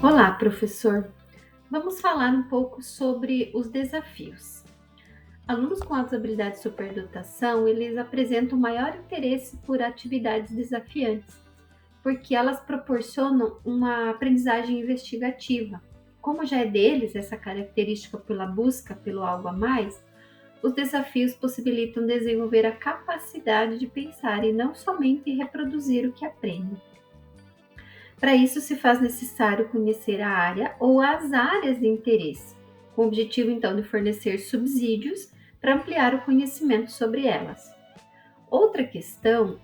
Olá, professor. Vamos falar um pouco sobre os desafios. Alunos com altas habilidades de superdotação, eles apresentam maior interesse por atividades desafiantes, porque elas proporcionam uma aprendizagem investigativa. Como já é deles essa característica pela busca pelo algo a mais, os desafios possibilitam desenvolver a capacidade de pensar e não somente reproduzir o que aprendem. Para isso, se faz necessário conhecer a área ou as áreas de interesse, com o objetivo então de fornecer subsídios para ampliar o conhecimento sobre elas. Outra questão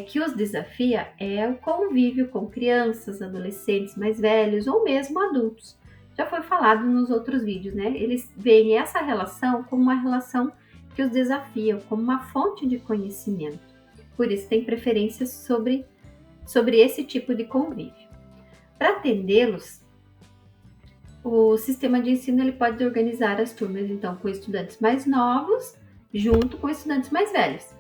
que os desafia é o convívio com crianças, adolescentes mais velhos ou mesmo adultos. Já foi falado nos outros vídeos, né? Eles veem essa relação como uma relação que os desafia, como uma fonte de conhecimento. Por isso, tem preferências sobre esse tipo de convívio. Para atendê-los, o sistema de ensino ele pode organizar as turmas então com estudantes mais novos junto com estudantes mais velhos.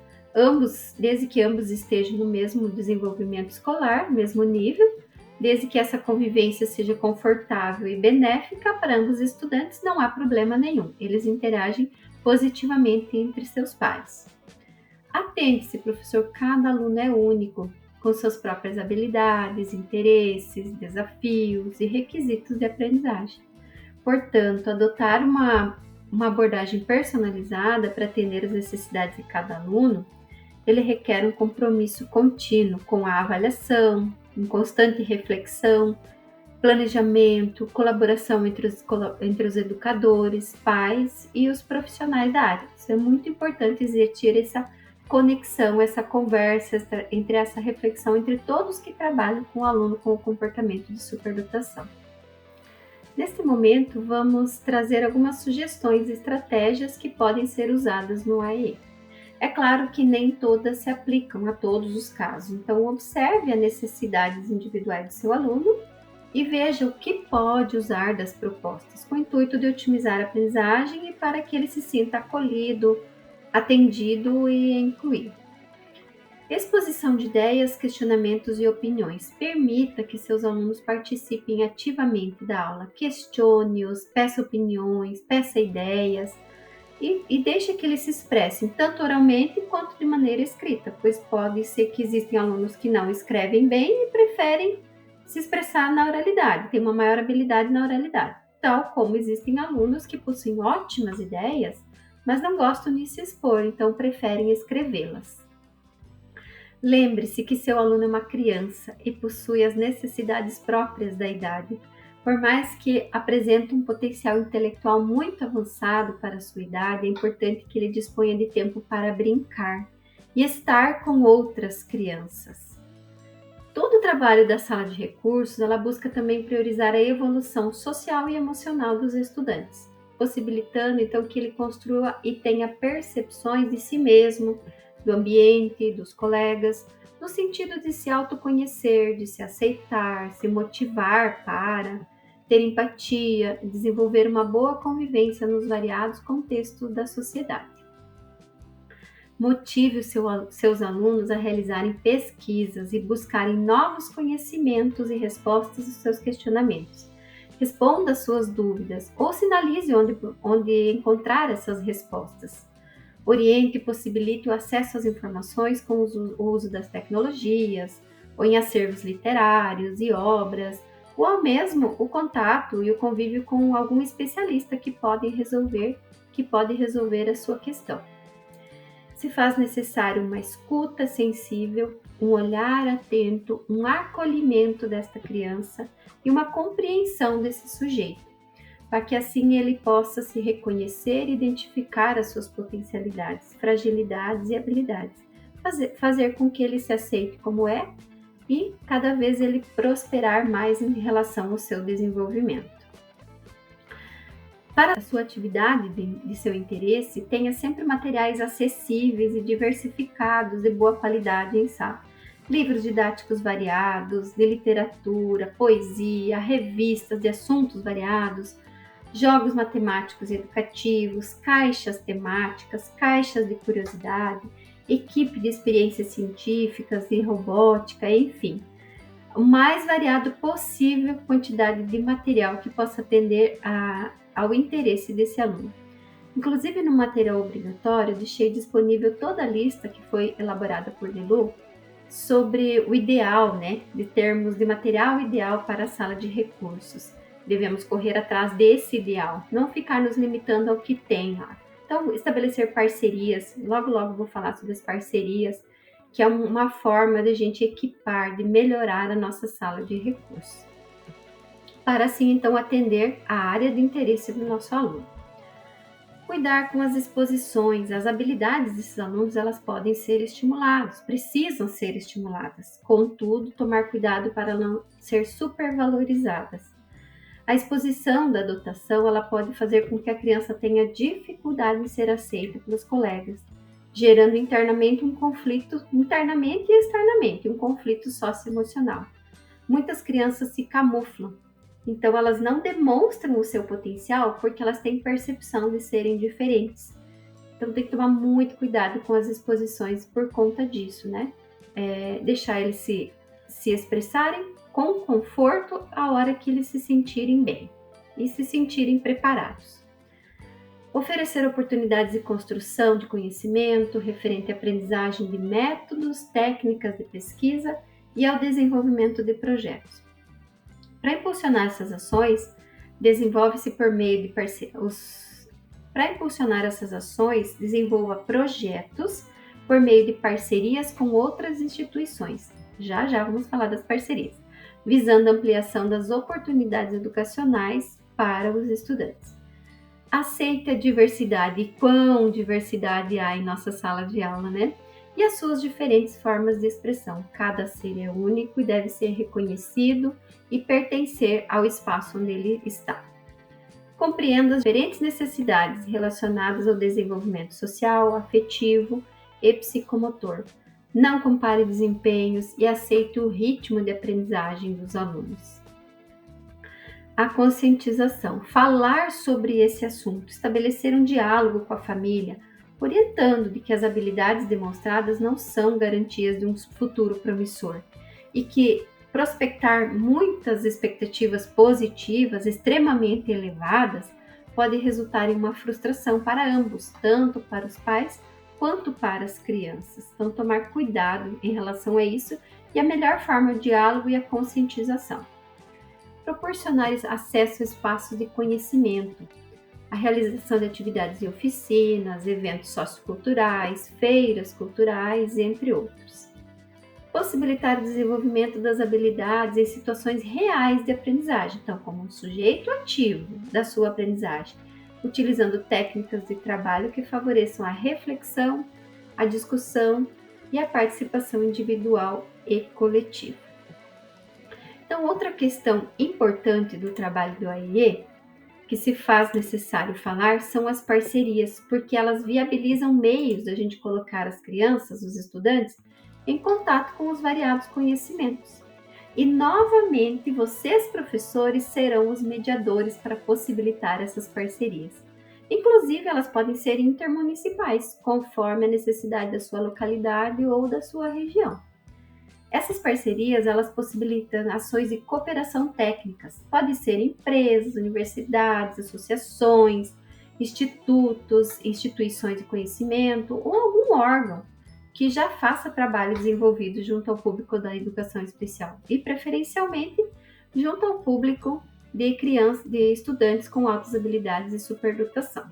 Desde que ambos estejam no mesmo desenvolvimento escolar, mesmo nível, desde que essa convivência seja confortável e benéfica para ambos os estudantes, não há problema nenhum. Eles interagem positivamente entre seus pares. Atente-se, professor, cada aluno é único, com suas próprias habilidades, interesses, desafios e requisitos de aprendizagem. Portanto, adotar uma abordagem personalizada para atender as necessidades de cada aluno, ele requer um compromisso contínuo com a avaliação, uma constante reflexão, planejamento, colaboração entre os educadores, pais e os profissionais da área. Isso é muito importante existir essa conexão, essa conversa, entre essa reflexão entre todos que trabalham com o aluno com o comportamento de superdotação. Neste momento, vamos trazer algumas sugestões e estratégias que podem ser usadas no AE. É claro que nem todas se aplicam a todos os casos, então observe as necessidades individuais do seu aluno e veja o que pode usar das propostas, com o intuito de otimizar a aprendizagem e para que ele se sinta acolhido, atendido e incluído. Exposição de ideias, questionamentos e opiniões. Permita que seus alunos participem ativamente da aula. Questione-os, peça opiniões, peça ideias e deixe que eles se expressem, tanto oralmente quanto de maneira escrita, pois pode ser que existem alunos que não escrevem bem e preferem se expressar na oralidade, têm uma maior habilidade na oralidade. Tal como existem alunos que possuem ótimas ideias, mas não gostam de se expor, então preferem escrevê-las. Lembre-se que seu aluno é uma criança e possui as necessidades próprias da idade. Por mais que apresente um potencial intelectual muito avançado para a sua idade, é importante que ele disponha de tempo para brincar e estar com outras crianças. Todo o trabalho da sala de recursos, ela busca também priorizar a evolução social e emocional dos estudantes, possibilitando então que ele construa e tenha percepções de si mesmo, do ambiente, dos colegas, no sentido de se autoconhecer, de se aceitar, se motivar para ter empatia, desenvolver uma boa convivência nos variados contextos da sociedade. Motive seus alunos a realizarem pesquisas e buscarem novos conhecimentos e respostas aos seus questionamentos. Responda às suas dúvidas ou sinalize onde encontrar essas respostas. Oriente e possibilite o acesso às informações com o uso das tecnologias, ou em acervos literários e obras, ou ao mesmo o contato e o convívio com algum especialista que pode resolver a sua questão. Se faz necessário uma escuta sensível, um olhar atento, um acolhimento desta criança e uma compreensão desse sujeito, para que assim ele possa se reconhecer e identificar as suas potencialidades, fragilidades e habilidades, fazer com que ele se aceite como é e cada vez ele prosperar mais em relação ao seu desenvolvimento. Para a sua atividade de seu interesse, tenha sempre materiais acessíveis e diversificados de boa qualidade em sala. Livros didáticos variados, de literatura, poesia, revistas de assuntos variados, jogos matemáticos e educativos, caixas temáticas, caixas de curiosidade, equipe de experiências científicas e robótica, enfim. o mais variado possível quantidade de material que possa atender ao interesse desse aluno. Inclusive, no material obrigatório, deixei disponível toda a lista que foi elaborada por Delu sobre o ideal, né, de termos de material ideal para a sala de recursos. Devemos correr atrás desse ideal, não ficar nos limitando ao que tem lá. Então, estabelecer parcerias, logo vou falar sobre as parcerias, que é uma forma de a gente equipar, de melhorar a nossa sala de recursos, para assim então atender a área de interesse do nosso aluno. Cuidar com as exposições, as habilidades desses alunos, elas podem ser estimuladas, precisam ser estimuladas, contudo, tomar cuidado para não ser supervalorizadas. A exposição da dotação, ela pode fazer com que a criança tenha dificuldade em ser aceita pelos colegas, gerando internamente e externamente, um conflito socioemocional. Muitas crianças se camuflam, então elas não demonstram o seu potencial porque elas têm percepção de serem diferentes. Então tem que tomar muito cuidado com as exposições por conta disso, né? Deixar eles se expressarem com conforto a hora que eles se sentirem bem e se sentirem preparados. Oferecer oportunidades de construção de conhecimento referente à aprendizagem de métodos, técnicas de pesquisa e ao desenvolvimento de projetos. Para impulsionar essas ações, desenvolve-se por meio de parcerias. Para impulsionar essas ações, desenvolva projetos por meio de parcerias com outras instituições. Já vamos falar das parcerias, visando a ampliação das oportunidades educacionais para os estudantes. Aceite a diversidade, e quão diversidade há em nossa sala de aula, né? E as suas diferentes formas de expressão. Cada ser é único e deve ser reconhecido e pertencer ao espaço onde ele está. Compreenda as diferentes necessidades relacionadas ao desenvolvimento social, afetivo e psicomotor. Não compare desempenhos e aceite o ritmo de aprendizagem dos alunos. A conscientização. Falar sobre esse assunto, estabelecer um diálogo com a família, orientando de que as habilidades demonstradas não são garantias de um futuro promissor e que prospectar muitas expectativas positivas extremamente elevadas pode resultar em uma frustração para ambos, tanto para os pais quanto para as crianças. Então, tomar cuidado em relação a isso e a melhor forma é o diálogo e a conscientização. Proporcionar acesso a espaços de conhecimento, a realização de atividades de oficinas, eventos socioculturais, feiras culturais, entre outros. Possibilitar o desenvolvimento das habilidades em situações reais de aprendizagem, então como um sujeito ativo da sua aprendizagem, utilizando técnicas de trabalho que favoreçam a reflexão, a discussão e a participação individual e coletiva. Então, outra questão importante do trabalho do AIE, que se faz necessário falar, são as parcerias, porque elas viabilizam meios da gente colocar as crianças, os estudantes, em contato com os variados conhecimentos. E, novamente, vocês, professores, serão os mediadores para possibilitar essas parcerias. Inclusive, elas podem ser intermunicipais, conforme a necessidade da sua localidade ou da sua região. Essas parcerias, elas possibilitam ações de cooperação técnicas. Podem ser empresas, universidades, associações, institutos, instituições de conhecimento ou algum órgão que já faça trabalho desenvolvido junto ao público da educação especial e, preferencialmente, junto ao público de crianças, de estudantes com altas habilidades e superdotação.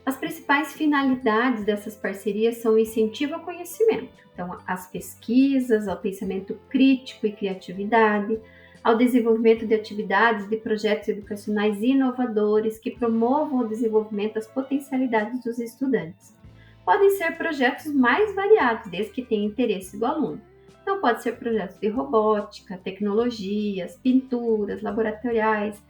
As principais finalidades dessas parcerias são o incentivo ao conhecimento, então às pesquisas, ao pensamento crítico e criatividade, ao desenvolvimento de atividades de projetos educacionais inovadores que promovam o desenvolvimento das potencialidades dos estudantes. Podem ser projetos mais variados, desde que tenham interesse do aluno. Então pode ser projetos de robótica, tecnologias, pinturas, laboratoriais.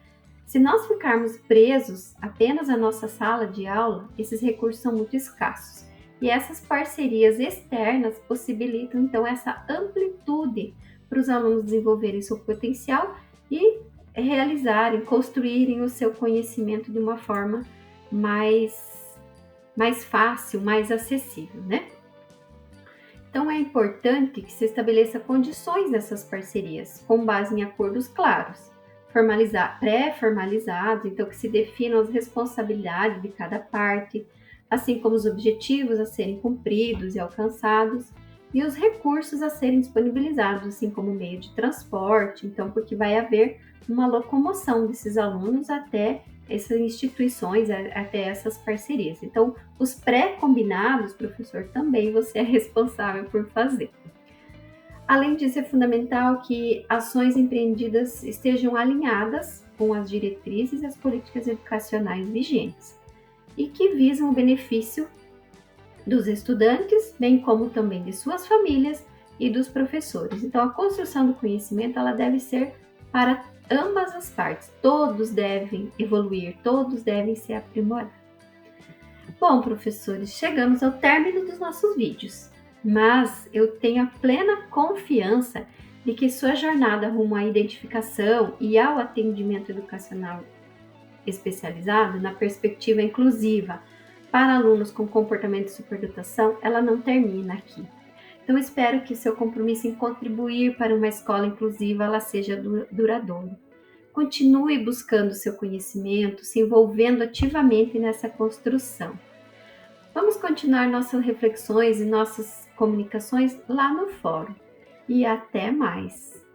Se nós ficarmos presos apenas à nossa sala de aula, esses recursos são muito escassos. E essas parcerias externas possibilitam, então, essa amplitude para os alunos desenvolverem seu potencial e realizarem, construírem o seu conhecimento de uma forma mais fácil, mais acessível, né? Então, é importante que se estabeleça condições dessas parcerias, com base em acordos claros, pré-formalizados, então que se definam as responsabilidades de cada parte, assim como os objetivos a serem cumpridos e alcançados, e os recursos a serem disponibilizados, assim como meio de transporte, então, porque vai haver uma locomoção desses alunos até essas instituições, até essas parcerias. Então, os pré-combinados, professor, também você é responsável por fazer. Além disso, é fundamental que ações empreendidas estejam alinhadas com as diretrizes e as políticas educacionais vigentes e que visam o benefício dos estudantes, bem como também de suas famílias e dos professores. Então, a construção do conhecimento ela deve ser para ambas as partes. Todos devem evoluir, todos devem ser aprimorados. Bom, professores, chegamos ao término dos nossos vídeos, mas eu tenho a plena confiança de que sua jornada rumo à identificação e ao atendimento educacional especializado na perspectiva inclusiva para alunos com comportamento de superdotação, ela não termina aqui. Então, espero que seu compromisso em contribuir para uma escola inclusiva ela seja duradouro. Continue buscando seu conhecimento, se envolvendo ativamente nessa construção. Vamos continuar nossas reflexões e nossas comunicações lá no fórum. E até mais!